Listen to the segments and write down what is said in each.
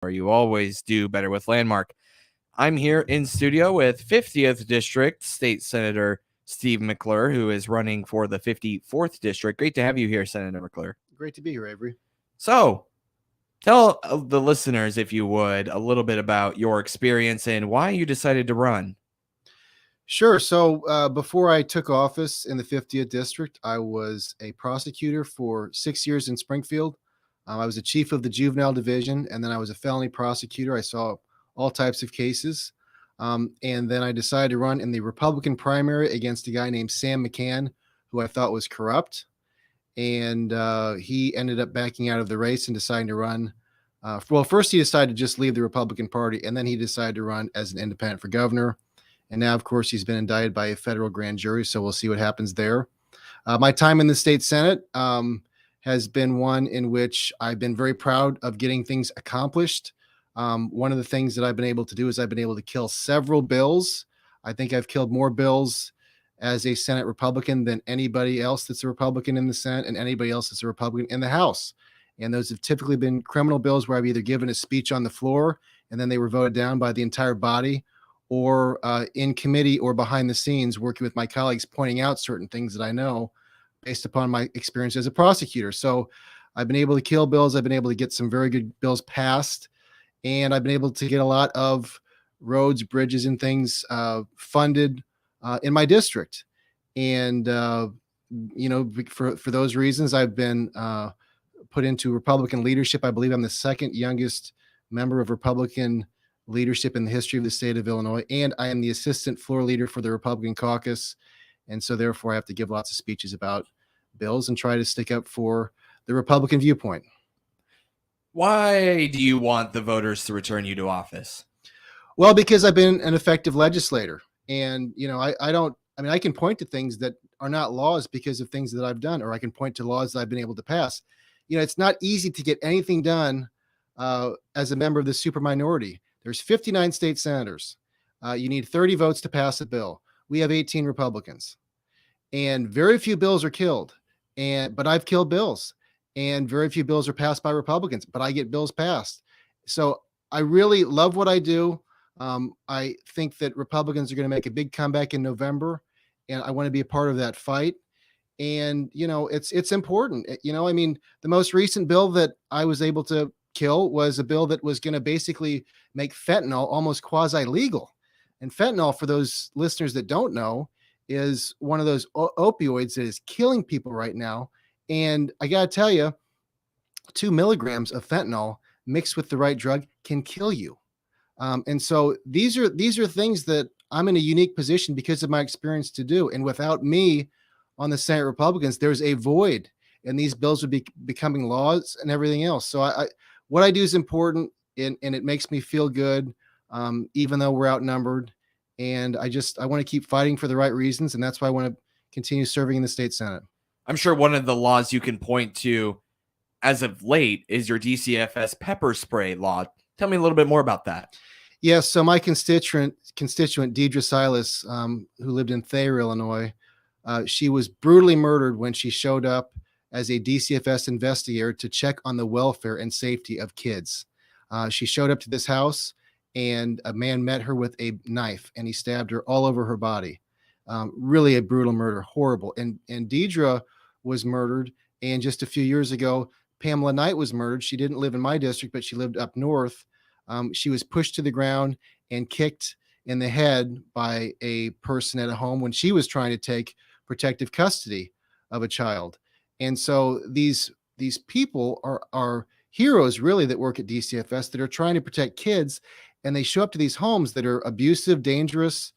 or you always do better with Landmark. I'm here in studio with 50th District State Senator Steve McClure, who is running for the 54th District. Great to have you here, Senator McClure. Great to be here, Avery. So, tell the listeners, if you would, a little bit about your experience and why you decided to run. Sure. So before I took office in the 50th District, I was a prosecutor for 6 years in Springfield. I was a chief of the juvenile division, and then I was a felony prosecutor. I saw all types of cases. And then I decided to run in the Republican primary against a guy named Sam McCann, who I thought was corrupt. And he ended up backing out of the race and deciding to run. Well, first he decided to just leave the Republican Party, and then he decided to run as an independent for governor. And now, of course, he's been indicted by a federal grand jury, so we'll see what happens there. My time in the state Senate has been one in which I've been very proud of getting things accomplished. One of the things that I've been able to do is I've been able to kill several bills. I think I've killed more bills as a Senate Republican than anybody else that's a Republican in the Senate and anybody else that's a Republican in the House. And those have typically been criminal bills where I've either given a speech on the floor and then they were voted down by the entire body, or in committee or behind the scenes working with my colleagues, pointing out certain things that I know based upon my experience as a prosecutor. So I've been able to kill bills. I've been able to get some very good bills passed, and I've been able to get a lot of roads, bridges, and things funded in my district. And, for those reasons, I've been put into Republican leadership. I believe I'm the second youngest member of Republican leadership in the history of the state of Illinois, and I am the assistant floor leader for the Republican caucus, and so therefore I have to give lots of speeches about bills and try to stick up for the Republican viewpoint. Why do you want the voters to return you to office? Well, because I've been an effective legislator, and I can point to things that are not laws because of things that I've done, or I can point to laws that I've been able to pass. It's not easy to get anything done as a member of the superminority. There's 59 state senators. You need 30 votes to pass a bill. We have 18 Republicans, and very few bills are killed. But I've killed bills, and very few bills are passed by Republicans, but I get bills passed. So I really love what I do. I think that Republicans are going to make a big comeback in November, and I want to be a part of that fight. And, it's important. The most recent bill that I was able to kill was a bill that was going to basically make fentanyl almost quasi-legal. And fentanyl, for those listeners that don't know, is one of those opioids that is killing people right now. And I got to tell you, 2 milligrams of fentanyl mixed with the right drug can kill you. And so these are things that I'm in a unique position because of my experience to do. And without me on the Senate Republicans, there's a void, and these bills would be becoming laws and everything else. So what I do is important, and it makes me feel good, even though we're outnumbered. And I want to keep fighting for the right reasons, and that's why I want to continue serving in the state Senate. I'm sure one of the laws you can point to as of late is your DCFS pepper spray law. Tell me a little bit more about that. Yes, so my constituent Deidre Silas, who lived in Thayer, Illinois, she was brutally murdered when she showed up as a DCFS investigator to check on the welfare and safety of kids. She showed up to this house, and a man met her with a knife, and he stabbed her all over her body. Really a brutal murder, horrible. And Deidre was murdered, and just a few years ago, Pamela Knight was murdered. She didn't live in my district, but she lived up north. She was pushed to the ground and kicked in the head by a person at a home when she was trying to take protective custody of a child. And so these people are heroes, really, that work at DCFS that are trying to protect kids, and they show up to these homes that are abusive, dangerous,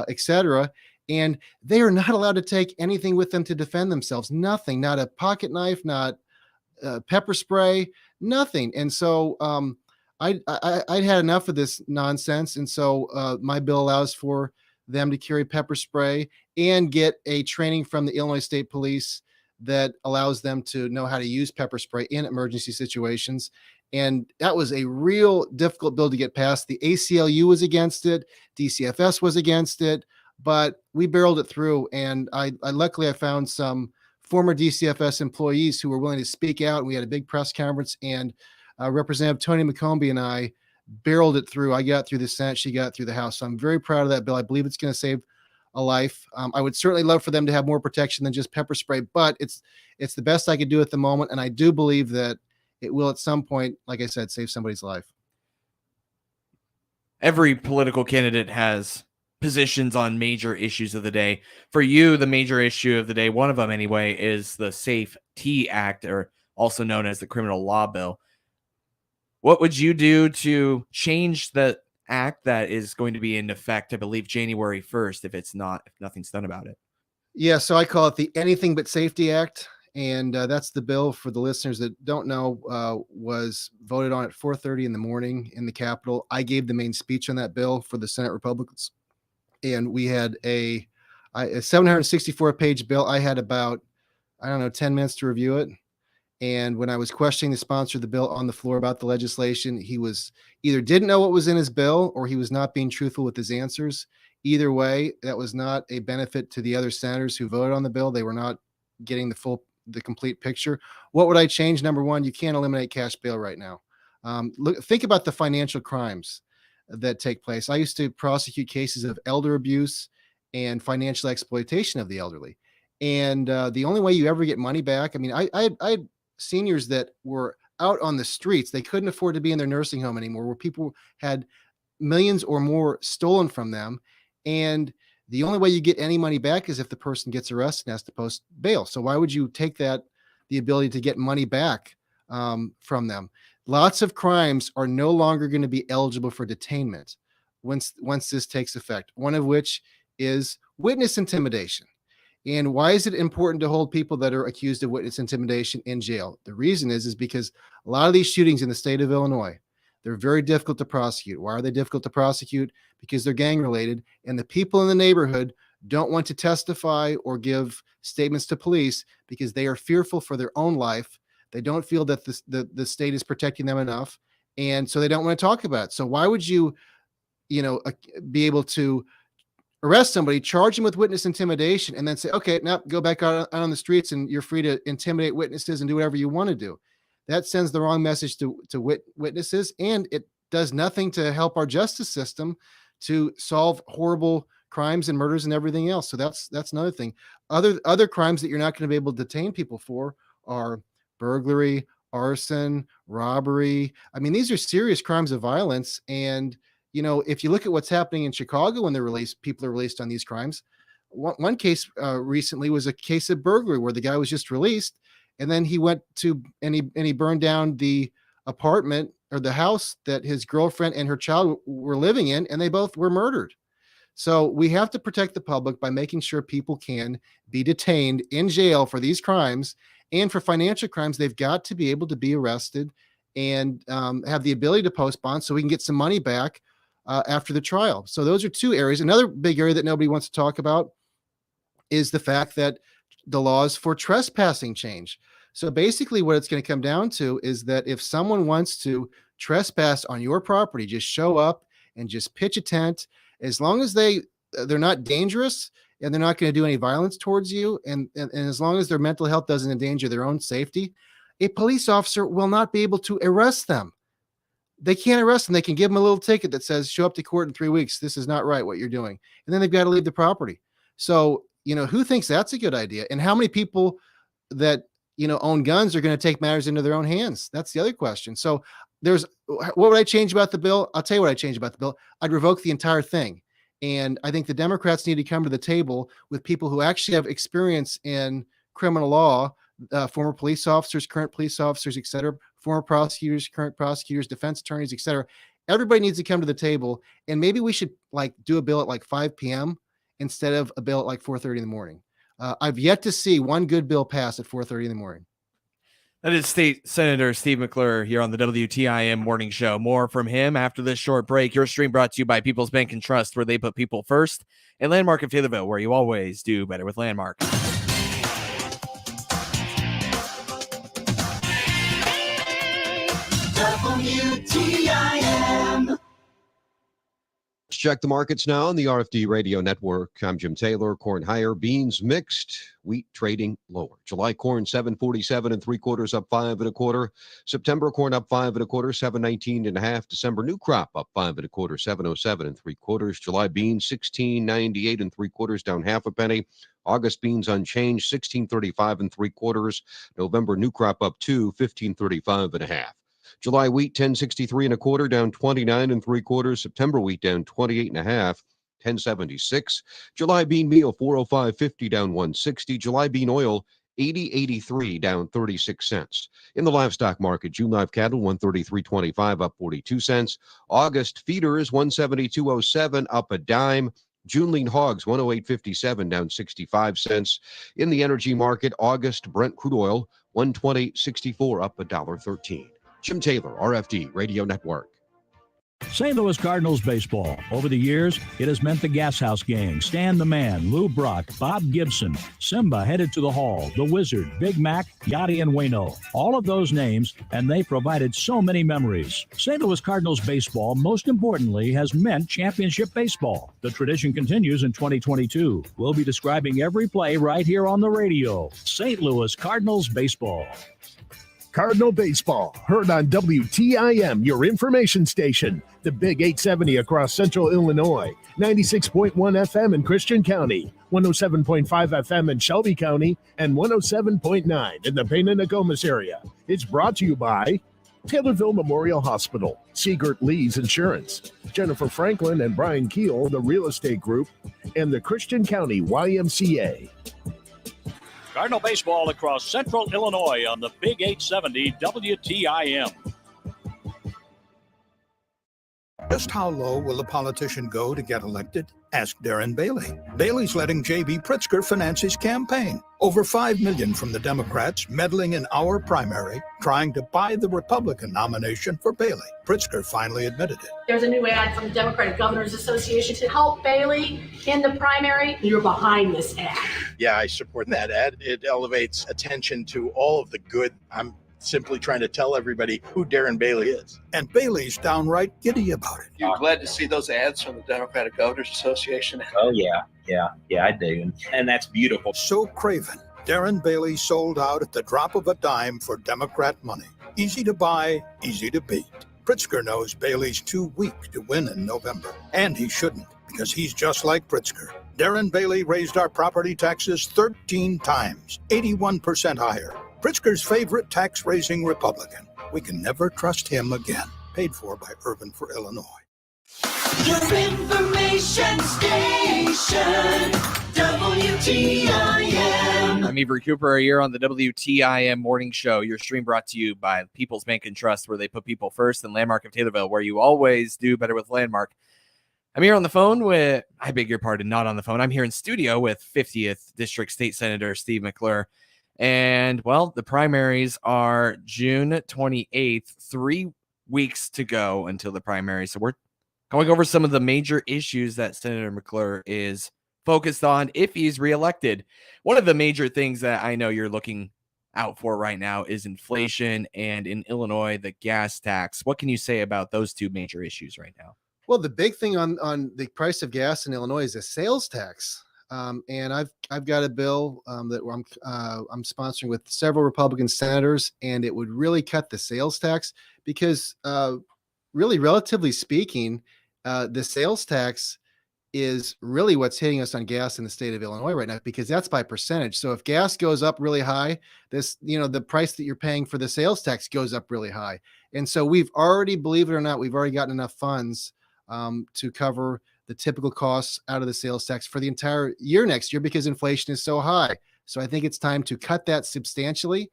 etc. And they are not allowed to take anything with them to defend themselves. Nothing, not a pocket knife, not pepper spray, nothing. And so I'd had enough of this nonsense. And so my bill allows for them to carry pepper spray and get a training from the Illinois State Police that allows them to know how to use pepper spray in emergency situations. And that was a real difficult bill to get passed. The ACLU was against it. DCFS was against it, but we barreled it through. And luckily I found some former DCFS employees who were willing to speak out. We had a big press conference, and Representative Tony McCombie and I barreled it through. I got through the Senate, she got through the House. So I'm very proud of that bill. I believe it's going to save a life. I would certainly love for them to have more protection than just pepper spray, but it's the best I could do at the moment. And I do believe that it will at some point, like I said, save somebody's life. Every political candidate has positions on major issues of the day. For you, the major issue of the day, one of them anyway, is the SAFE-T Act, or also known as the criminal law bill. What would you do to change the act that is going to be in effect, I believe, January 1st, if nothing's done about it? Yeah, so I call it the Anything But Safety Act. And that's the bill, for the listeners that don't know, was voted on at 4:30 in the morning in the Capitol. I gave the main speech on that bill for the Senate Republicans. And we had a 764-page bill. I had about, 10 minutes to review it. And when I was questioning the sponsor of the bill on the floor about the legislation, he was either didn't know what was in his bill or he was not being truthful with his answers. Either way, that was not a benefit to the other senators who voted on the bill. They were not getting the complete picture. What would I change? Number one, you can't eliminate cash bail right now. Think about the financial crimes that take place. I used to prosecute cases of elder abuse and financial exploitation of the elderly. And the only way you ever get money back, I mean, I had seniors that were out on the streets. They couldn't afford to be in their nursing home anymore, where people had millions or more stolen from them. And the only way you get any money back is if the person gets arrested and has to post bail. So why would you take the ability to get money back from them? Lots of crimes are no longer going to be eligible for detainment once this takes effect, one of which is witness intimidation. And why is it important to hold people that are accused of witness intimidation in jail? The reason is because a lot of these shootings in the state of Illinois, they're very difficult to prosecute. Why are they difficult to prosecute? Because they're gang related, and the people in the neighborhood don't want to testify or give statements to police because they are fearful for their own life. They don't feel that the state is protecting them enough, and so they don't want to talk about it. So why would you be able to arrest somebody, charge them with witness intimidation, and then say, okay, now go back out on the streets and you're free to intimidate witnesses and do whatever you want to do? That sends the wrong message to witnesses, and it does nothing to help our justice system to solve horrible crimes and murders and everything else. So that's another thing. Other crimes that you're not going to be able to detain people for are burglary, arson, robbery. I mean, these are serious crimes of violence. And if you look at what's happening in Chicago when people are released on these crimes. One case recently was a case of burglary where the guy was just released, and then he went to and he burned down the apartment or the house that his girlfriend and her child were living in, and they both were murdered. So we have to protect the public by making sure people can be detained in jail for these crimes, and for financial crimes, they've got to be able to be arrested and have the ability to post bond so we can get some money back after the trial. So those are two areas. Another big area that nobody wants to talk about is the fact that the laws for trespassing change. So basically what it's going to come down to is that if someone wants to trespass on your property, just show up and just pitch a tent, as long as they're not dangerous and they're not going to do any violence towards you, and as long as their mental health doesn't endanger their own safety, a police officer will not be able to arrest them. They can't arrest them. They can give them a little ticket that says, show up to court in 3 weeks. This is not right, what you're doing. And then they've got to leave the property. So, who thinks that's a good idea? And how many people that, own guns are going to take matters into their own hands? That's the other question. So what would I change about the bill? I'll tell you what I change about the bill. I'd revoke the entire thing. And I think the Democrats need to come to the table with people who actually have experience in criminal law, former police officers, current police officers, et cetera, former prosecutors, current prosecutors, defense attorneys, et cetera. Everybody needs to come to the table, and maybe we should do a bill at 5 p.m. instead of a bill at 4:30 in the morning. I've yet to see one good bill pass at 4:30 in the morning. That is State Senator Steve McClure here on the WTIM Morning Show. More from him after this short break. Your stream brought to you by People's Bank and Trust, where they put people first, and Landmark of Taylorville, where you always do better with Landmark. WTIM. check the markets now on the RFD Radio Network. I'm Jim Taylor. Corn higher, beans mixed, wheat trading lower. July corn 7.47 3/4 up 5 1/4. September corn up 5 1/4, 7.19 1/2. December new crop up 5 1/4, 7.07 3/4. July beans 16.98 3/4, down half a penny. August beans unchanged, 16.35 3/4. November new crop up 2, 15.35 1/2. July wheat 10.63 1/4, down 29 3/4. September wheat down 28 1/2, 10.76. July bean meal 405.50, down 160. July bean oil 80.83, down 36 cents. In the livestock market, June live cattle 133.25, up 42 cents. August feeders 172.07, up a dime. June lean hogs 108.57, down 65 cents. In the energy market, August Brent crude oil 120.64, up $1.13. Jim Taylor, RFD Radio Network. St. Louis Cardinals baseball. Over the years, it has meant the Gas House Gang, Stan the Man, Lou Brock, Bob Gibson, Simba headed to the Hall, the Wizard, Big Mac, Yachty, and Waino. All of those names, and they provided so many memories. St. Louis Cardinals baseball, most importantly, has meant championship baseball. The tradition continues in 2022. We'll be describing every play right here on the radio. St. Louis Cardinals baseball. Cardinal baseball, heard on WTIM, your information station. The Big 870 across central Illinois, 96.1 FM in Christian County, 107.5 FM in Shelby County, and 107.9 in the Pena-Nokomis area. It's brought to you by Taylorville Memorial Hospital, Siegert Lee's Insurance, Jennifer Franklin and Brian Keel, the Real Estate Group, and the Christian County YMCA. Cardinal baseball across central Illinois on the Big 870 WTIM. Just how low will a politician go to get elected? Ask Darren Bailey. Bailey's letting J.B. Pritzker finance his campaign. Over $5 million from the Democrats meddling in our primary, trying to buy the Republican nomination for Bailey. Pritzker finally admitted it. There's a new ad from the Democratic Governors Association to help Bailey in the primary. You're behind this ad. Yeah, I support that ad. It elevates attention to all of the good. I'm simply trying to tell everybody who Darren Bailey is. And Bailey's downright giddy about it. You're glad to see those ads from the Democratic Governors Association? Oh, yeah, I do. And that's beautiful. So craven, Darren Bailey sold out at the drop of a dime for Democrat money. Easy to buy, easy to beat. Pritzker knows Bailey's too weak to win in November. And he shouldn't, because he's just like Pritzker. Darren Bailey raised our property taxes 13 times, 81% higher. Pritzker's favorite tax-raising Republican. We can never trust him again. Paid for by Urban for Illinois. Your information station, WTIM. I'm Avery Cooper here on the WTIM Morning Show. Your stream brought to you by People's Bank and Trust, where they put people first, and Landmark of Taylorville, where you always do better with Landmark. I'm here on the phone with, I beg your pardon, not on the phone. I'm here in studio with 50th District State Senator Steve McClure. And, well, the primaries are June 28th, 3 weeks to go until the primary. So we're going over some of the major issues that Senator McClure is focused on if he's reelected. One of the major things that I know you're looking out for right now is inflation, and in Illinois, the gas tax. What can you say about those two major issues right now? Well, the big thing on the price of gas in Illinois is a sales tax. And I've got a bill that I'm sponsoring with several Republican senators, and it would really cut the sales tax because really, relatively speaking, the sales tax is really what's hitting us on gas in the state of Illinois right now, because that's by percentage. So if gas goes up really high, the price that you're paying for the sales tax goes up really high. And so we've already, believe it or not, we've already gotten enough funds to cover the typical costs out of the sales tax for the entire year next year, because inflation is so high. So I think it's time to cut that substantially.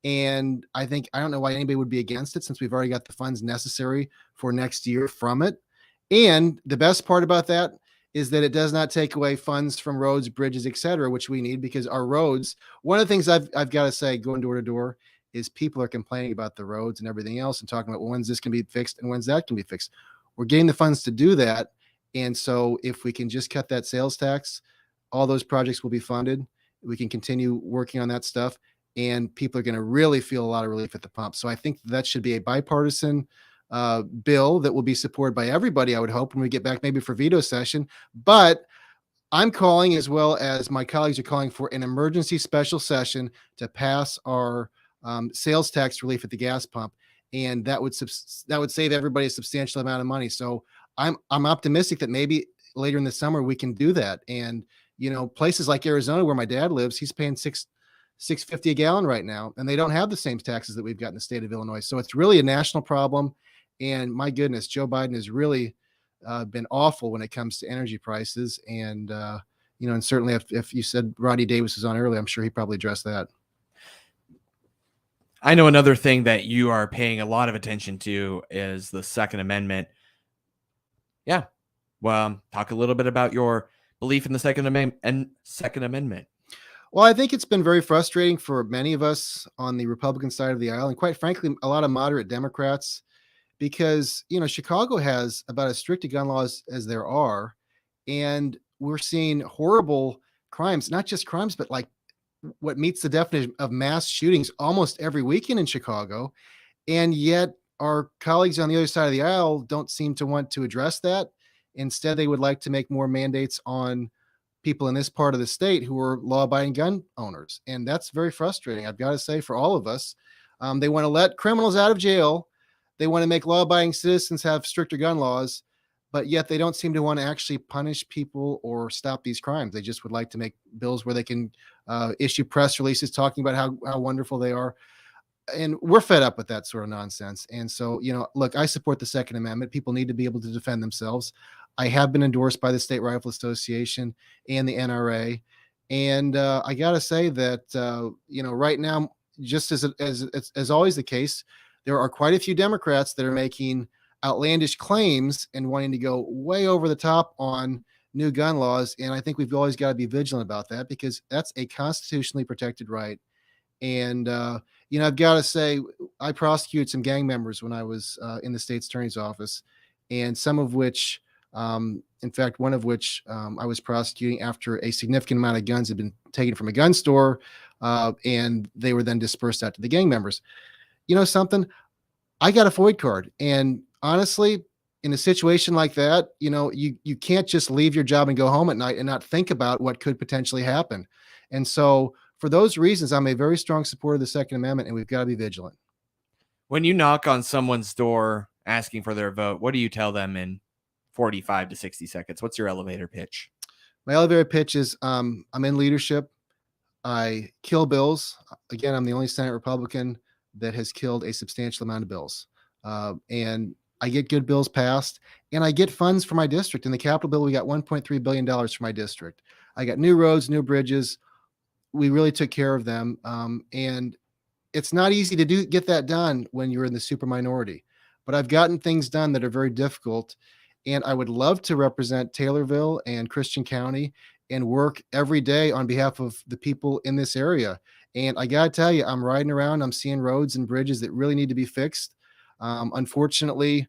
And I don't know why anybody would be against it, since we've already got the funds necessary for next year from it. And the best part about that is that it does not take away funds from roads, bridges, et cetera, which we need, because our roads, one of the things I've got to say going door to door is people are complaining about the roads and everything else and talking about, well, when's this can be fixed and when's that can be fixed. We're getting the funds to do that. And so if we can just cut that sales tax, all those projects will be funded. We can continue working on that stuff, and people are going to really feel a lot of relief at the pump. So I think that should be a bipartisan bill that will be supported by everybody, I would hope, when we get back maybe for veto session. But I'm calling, as well as my colleagues are calling, for an emergency special session to pass our sales tax relief at the gas pump, and that would save everybody a substantial amount of money. So I'm optimistic that maybe later in the summer we can do that. And places like Arizona, where my dad lives, he's paying $6.50 a gallon right now, and they don't have the same taxes that we've got in the state of Illinois. So it's really a national problem. And my goodness, Joe Biden has really been awful when it comes to energy prices. And and certainly if you said Rodney Davis was on earlier, I'm sure he probably addressed that. I know another thing that you are paying a lot of attention to is the Second Amendment. Yeah. Well, talk a little bit about your belief in the Second Amendment. Well, I think it's been very frustrating for many of us on the Republican side of the aisle, and quite frankly, a lot of moderate Democrats, because Chicago has about as strict gun laws as there are, and we're seeing horrible crimes, not just crimes, but like what meets the definition of mass shootings almost every weekend in Chicago. And yet our colleagues on the other side of the aisle don't seem to want to address that. Instead, they would like to make more mandates on people in this part of the state who are law-abiding gun owners. And that's very frustrating, I've got to say, for all of us. They want to let criminals out of jail. They want to make law-abiding citizens have stricter gun laws, but yet they don't seem to want to actually punish people or stop these crimes. They just would like to make bills where they can issue press releases talking about how wonderful they are. And we're fed up with that sort of nonsense. And so, look, I support the Second Amendment. People need to be able to defend themselves. I have been endorsed by the State Rifle Association and the NRA. And I got to say that, right now, just as always the case, there are quite a few Democrats that are making outlandish claims and wanting to go way over the top on new gun laws. And I think we've always got to be vigilant about that, because that's a constitutionally protected right. And, I've got to say, I prosecuted some gang members when I was in the state's attorney's office, and some of which, in fact, one of which I was prosecuting after a significant amount of guns had been taken from a gun store, and they were then dispersed out to the gang members. Something, I got a FOID card, and honestly, in a situation like that, you can't just leave your job and go home at night and not think about what could potentially happen. And so for those reasons, I'm a very strong supporter of the Second Amendment, and we've got to be vigilant. When you knock on someone's door asking for their vote, what do you tell them in 45 to 60 seconds? What's your elevator pitch? My elevator pitch is I'm in leadership. I kill bills. Again, I'm the only Senate Republican that has killed a substantial amount of bills. And I get good bills passed, and I get funds for my district. In the Capitol bill, we got $1.3 billion for my district. I got new roads, new bridges. We really took care of them. And it's not easy to get that done when you're in the super minority, but I've gotten things done that are very difficult. And I would love to represent Taylorville and Christian County and work every day on behalf of the people in this area. And I got to tell you, I'm riding around, I'm seeing roads and bridges that really need to be fixed. Unfortunately,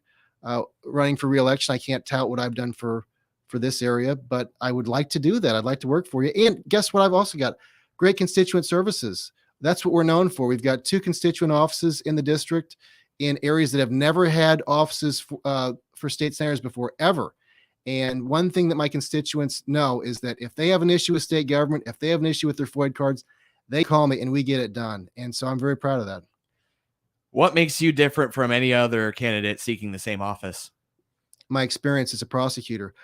running for re-election, I can't tout what I've done for this area, but I would like to do that. I'd like to work for you. And guess what? I've also got great constituent services. That's what we're known for. We've got 2 constituent offices in the district in areas that have never had offices for state senators before, ever. And one thing that my constituents know is that if they have an issue with state government, if they have an issue with their FOID cards, they call me and we get it done. And so I'm very proud of that. What makes you different from any other candidate seeking the same office? My experience as a prosecutor.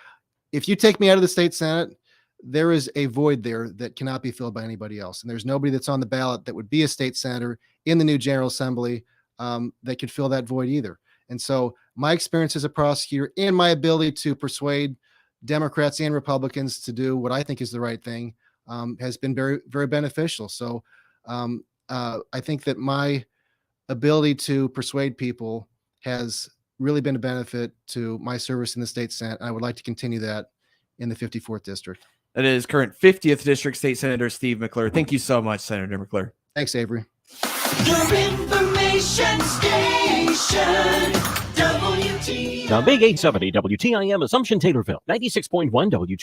If you take me out of the state Senate, there is a void there that cannot be filled by anybody else. And there's nobody that's on the ballot that would be a state senator in the new General Assembly that could fill that void either. And so my experience as a prosecutor and my ability to persuade Democrats and Republicans to do what I think is the right thing has been very, very beneficial. So I think that my ability to persuade people has really been a benefit to my service in the state Senate. I would like to continue that in the 54th district. That is current 50th District State Senator Steve McClure. Thank you so much, Senator McClure. Thanks, Avery. Your information station, WTIM. The Big 870 WTIM Assumption Taylorville, 96.1 WTIM.